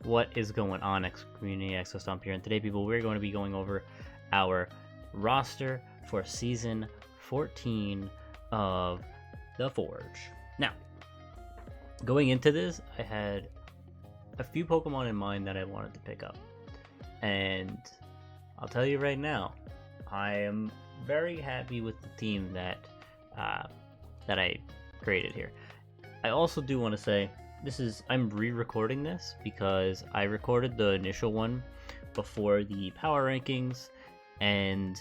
What is going on, Community Exostomp here, and today, people, we're going to be going over our roster for Season 14 of The Forge. Now, going into this, I had a few Pokemon in mind that I wanted to pick up, and I'll tell you right now, I am very happy with the team that I created here. I also do want to say, I'm re-recording this because I recorded the initial one before the power rankings, and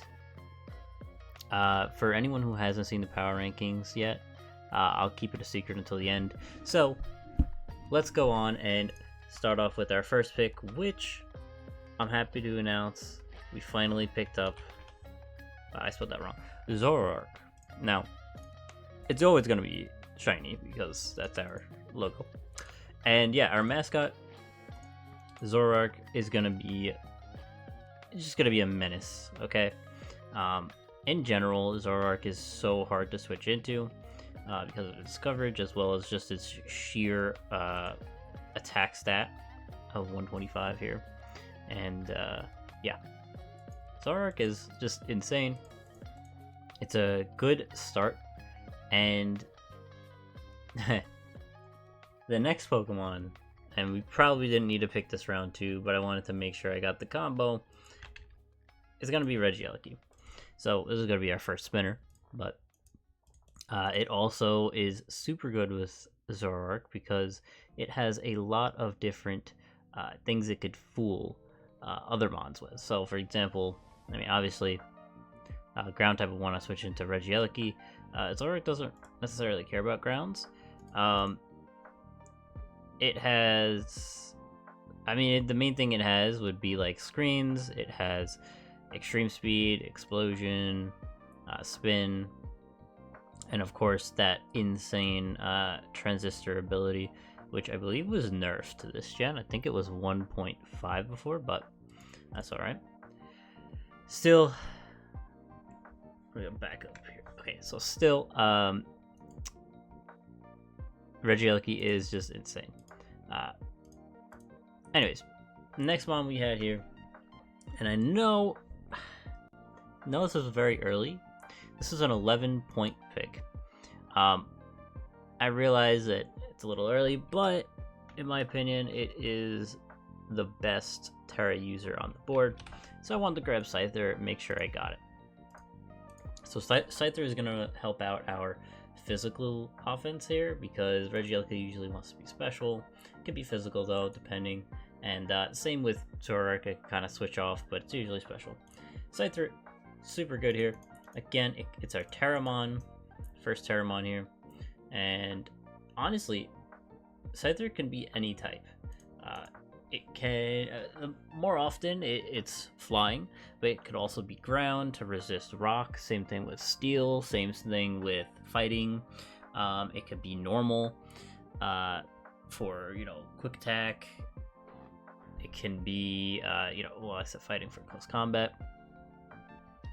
for anyone who hasn't seen the power rankings yet, I'll keep it a secret until the end. So let's go on and start off with our first pick, which I'm happy to announce we finally picked up. I spelled that wrong. Zoroark. Now, it's always going to be shiny because that's our logo. And yeah, our mascot, Zoroark, is going to be just going to be a menace, okay? In general, Zoroark is so hard to switch into because of its coverage, as well as just its sheer attack stat of 125 here. And yeah, Zoroark is just insane. It's a good start, and the next Pokemon, and we probably didn't need to pick this round 2, but I wanted to make sure I got the combo, is going to be Regieleki. So this is going to be our first spinner, but it also is super good with Zoroark because it has a lot of different things it could fool other mons with. So for example, I mean, obviously, ground type would want to switch into Regieleki. Zoroark doesn't necessarily care about grounds. It has, I mean, the main thing it has would be like screens. It has extreme speed, explosion, spin, and of course that insane transistor ability, which I believe was nerfed to this gen. I think it was 1.5 before, but that's alright. Still, we're gonna back up here. Okay, so still, Regieleki is just insane. Anyways, next one we had here, and I know this is very early. This is an 11-point pick. I realize that it's a little early, but in my opinion, it is the best Terra user on the board. So I wanted to grab Scyther, make sure I got it. So Scyther is going to help out our physical offense here because Regieleki usually wants to be special. It could be physical though, depending. And same with Zoroark, I kind of switch off, but it's usually special. Scyther, super good here. Again, it's our Terramon, first Terramon here. And honestly, Scyther can be any type. It can, more often, it's flying, but it could also be ground to resist rock. Same thing with steel, same thing with fighting. It could be normal for, quick attack. It can be, well, I said fighting for close combat.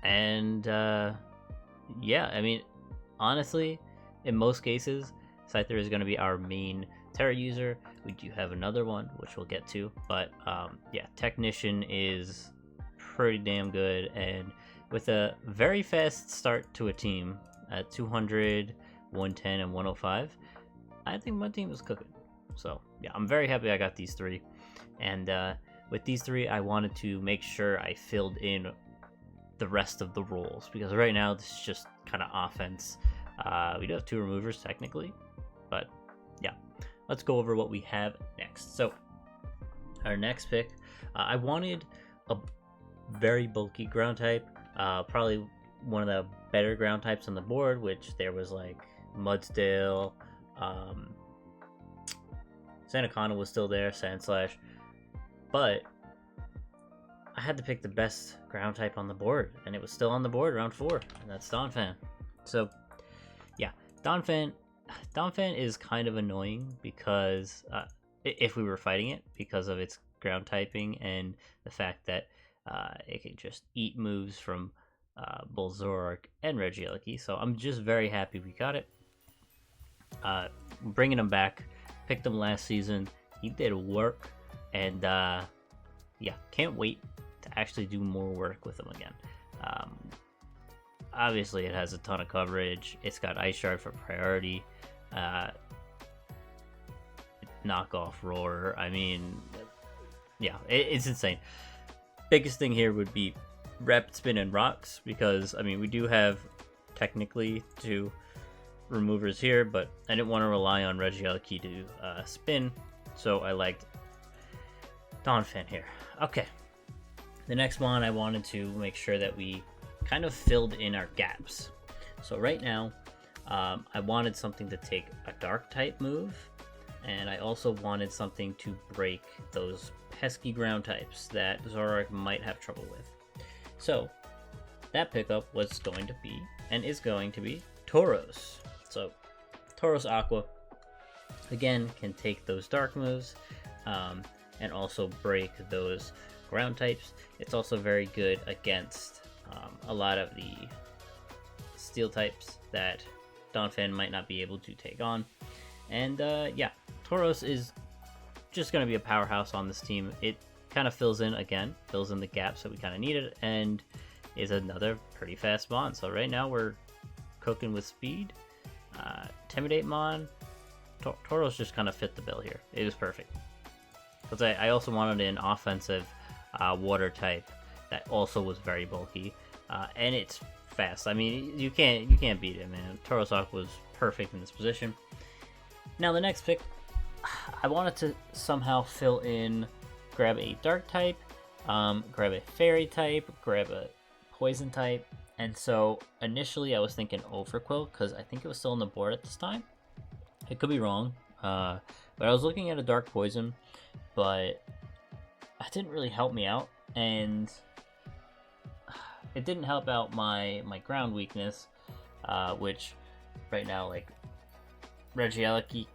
And, yeah, I mean, honestly, in most cases, Scyther is going to be our main Terra user. We do have another one, which we'll get to, but yeah, Technician is pretty damn good, and with a very fast start to a team at 200, 110, and 105, I think my team is cooking. So yeah, I'm very happy I got these three, and with these three, I wanted to make sure I filled in the rest of the roles, because right now this is just kind of offense. We do have 2 removers technically, but yeah, let's go over what we have next. So our next pick, I wanted a very bulky ground type, probably one of the better ground types on the board, which there was like Mudsdale, Sandaconda was still there, Sandslash, but I had to pick the best ground type on the board, and it was still on the board round 4, and that's Donphan. So yeah, Donphan is kind of annoying because if we were fighting it, because of its ground typing and the fact that it can just eat moves from both Zoroark and Regieleki. So I'm just very happy we got it. Bringing him back, picked him last season. He did work. and yeah, can't wait to actually do more work with them again. Obviously, it has a ton of coverage. It's got Ice Shard for priority. Knockoff Roar. I mean, yeah, it's insane. Biggest thing here would be Rapid Spin and Rocks, because, I mean, we do have technically 2 removers here, but I didn't want to rely on Regieleki to spin, so I liked Donphan here. Okay, the next one I wanted to make sure that we kind of filled in our gaps. So right now, I wanted something to take a Dark type move, and I also wanted something to break those pesky ground types that Zoroark might have trouble with. So that pickup was going to be, and is going to be, Tauros. So Tauros Aqua, again, can take those dark moves, and also break those ground types. It's also very good against a lot of the steel types that Donphan might not be able to take on. And yeah, Tauros is just going to be a powerhouse on this team. It kind of fills in the gaps that we kind of needed, and is another pretty fast mon. So right now we're cooking with speed. Intimidate mon. Tauros just kind of fit the bill here. It was perfect. Because I also wanted an offensive water type that also was very bulky, and it's fast. I mean, you can't beat it, man. Tauros Aqua was perfect in this position. Now the next pick, I wanted to somehow fill in, grab a dark type, grab a fairy type, grab a poison type, and so initially I was thinking Overquill, because I think it was still on the board at this time. It could be wrong, but I was looking at a dark poison, but it didn't really help me out, and it didn't help out my ground weakness, which right now, like, Regieleki,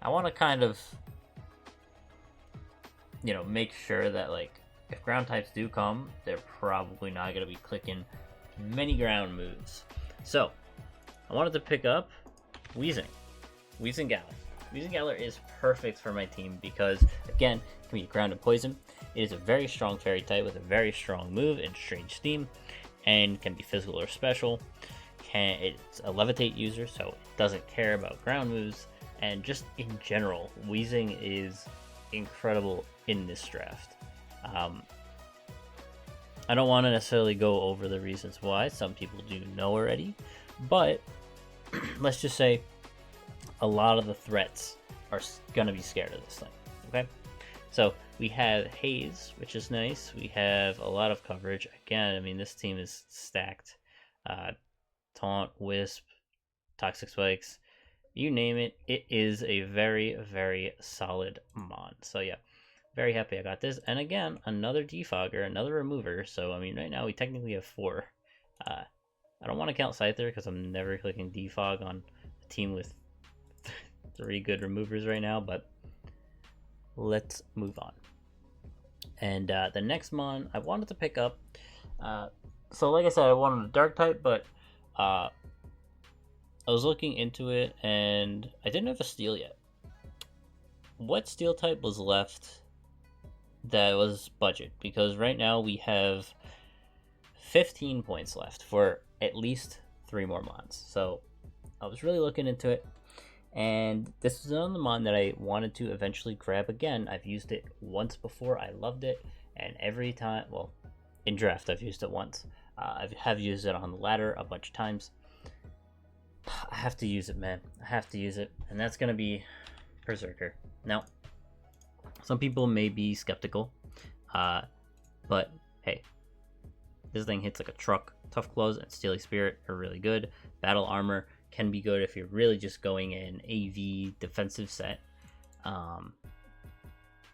I want to kind of, you know, make sure that, like, if ground types do come, they're probably not going to be clicking many ground moves. So, I wanted to pick up Weezing Galar. Weezing Galar is perfect for my team because, again, it can be ground and poison. It is a very strong fairy type with a very strong move and strange steam, and can be physical or special. It's a levitate user, so it doesn't care about ground moves, and just in general, Weezing is incredible in this draft. I don't want to necessarily go over the reasons why. Some people do know already, but let's just say a lot of the threats are going to be scared of this thing, okay? So we have Haze, which is nice. We have a lot of coverage. Again, I mean, this team is stacked. Taunt, Wisp, Toxic Spikes, you name it. It is a very, very solid mon. So yeah, very happy I got this. And again, another defogger, another remover. So I mean, right now we technically have 4. I don't want to count Scyther because I'm never clicking defog on a team with 3 good removers right now, but let's move on. And the next mon I wanted to pick up, so like I said, I wanted a dark type, but I was looking into it and I didn't have a steel yet. What steel type was left that was budget? Because right now we have 15 points left for at least 3 more mons. So I was really looking into it, and this is another mon that I wanted to eventually grab again. I've used it once before, I loved it, and every time, well, in draft I've used it once. I have used it on the ladder a bunch of times. I have to use it, man. I have to use it, and that's gonna be Berserker. Now, some people may be skeptical, but hey, this thing hits like a truck. Tough Claws and Steely Spirit are really good. Battle Armor can be good if you're really just going in AV defensive set,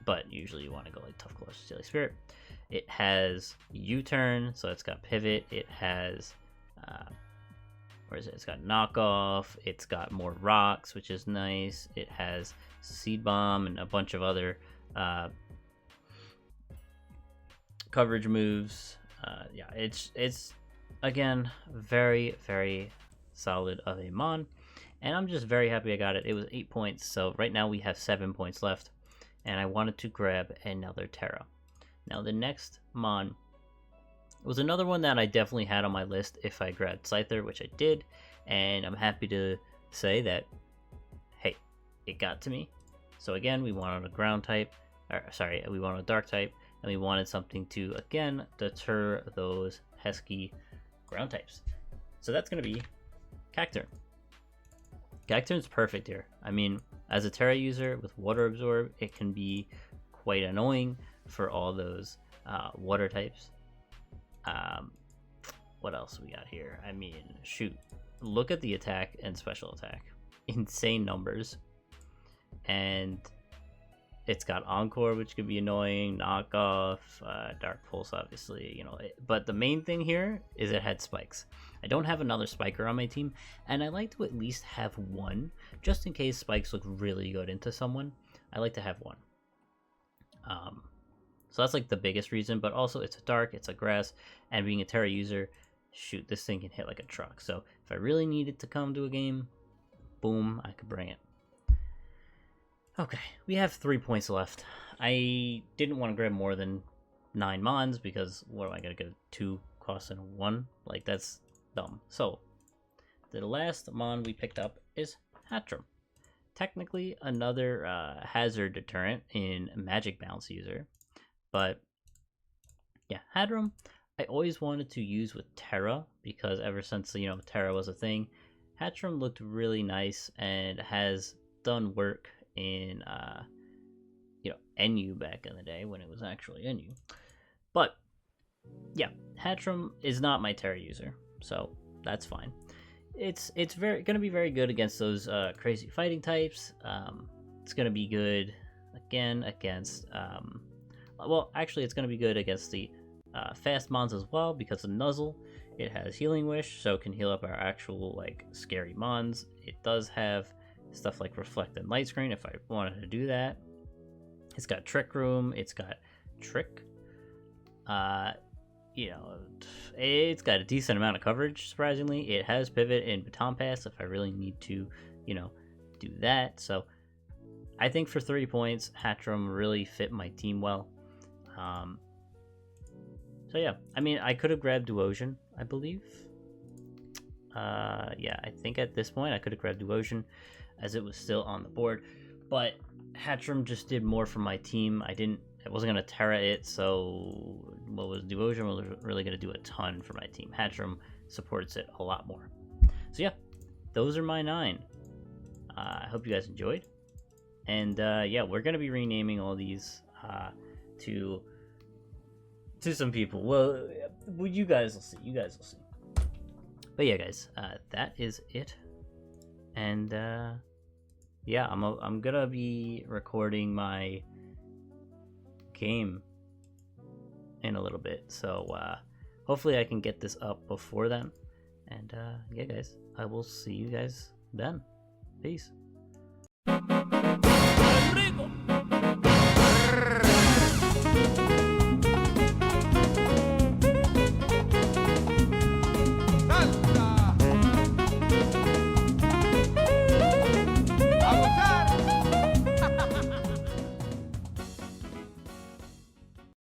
but usually you want to go like Tough Claws, Steely Spirit. It has U-turn, so it's got pivot. It has where is it? It's got knockoff. It's got more rocks, which is nice. It has seed bomb and a bunch of other coverage moves. Yeah, it's again very, very solid of a mon, and I'm just very happy I got it. It was 8 points, so right now we have 7 points left. and I wanted to grab another Terra. Now the next Mon was another one that I definitely had on my list if I grabbed Scyther, which I did, and I'm happy to say that, hey, it got to me. So again, we wanted a ground type, we wanted a dark type, and we wanted something to, again, deter those pesky ground types. So that's going to be Cacturne. Cacturne's perfect here. I mean, as a Terra user with Water Absorb, it can be quite annoying for all those water types. What else we got here? I mean, shoot. Look at the attack and special attack. Insane numbers. And it's got Encore, which could be annoying, Knockoff, Dark Pulse, obviously, you know. But the main thing here is it had spikes. I don't have another spiker on my team, and I like to at least have one, just in case spikes look really good into someone. I like to have one. So that's like the biggest reason, but also it's a dark, it's a grass, and being a Terra user, shoot, this thing can hit like a truck. So if I really needed to come to a game, boom, I could bring it. Okay, we have 3 points left. I didn't want to grab more than 9 Mons because what am I going to get? 2 costs and 1? Like, that's dumb. So, the last Mon we picked up is Hatchram. Technically, another hazard deterrent in Magic Bounce user. But, yeah, Hatchram, I always wanted to use with Terra because ever since, you know, Terra was a thing, Hatchram looked really nice and has done work in you know, NU back in the day when it was actually NU. But yeah, Hatchram is not my Terra user, so that's fine. It's gonna be very good against those crazy fighting types. It's gonna be good again against well, actually it's gonna be good against the fast Mons as well because of Nuzzle. It has Healing Wish, so it can heal up our actual like scary Mons. It does have stuff like Reflect and Light Screen if I wanted to do that. It's got Trick Room, it's got Trick. You know, it's got a decent amount of coverage, surprisingly. It has Pivot and Baton Pass if I really need to, you know, do that. So I think for 3 points, Hatchram really fit my team well. So yeah, I mean, I could have grabbed Duosion, I believe. Yeah, I think at this point I could have grabbed Duosion as it was still on the board, but Hatchram just did more for my team. I wasn't gonna Terra it, so what was Duosion was really gonna do a ton for my team. Hatchram supports it a lot more. So yeah, those are my 9. I hope you guys enjoyed, and yeah, we're gonna be renaming all these to some people. Well, you guys will see. But yeah, guys, that is it. And yeah, I'm gonna be recording my game in a little bit, so hopefully I can get this up before then. And yeah, guys, I will see you guys then. Peace. Rico.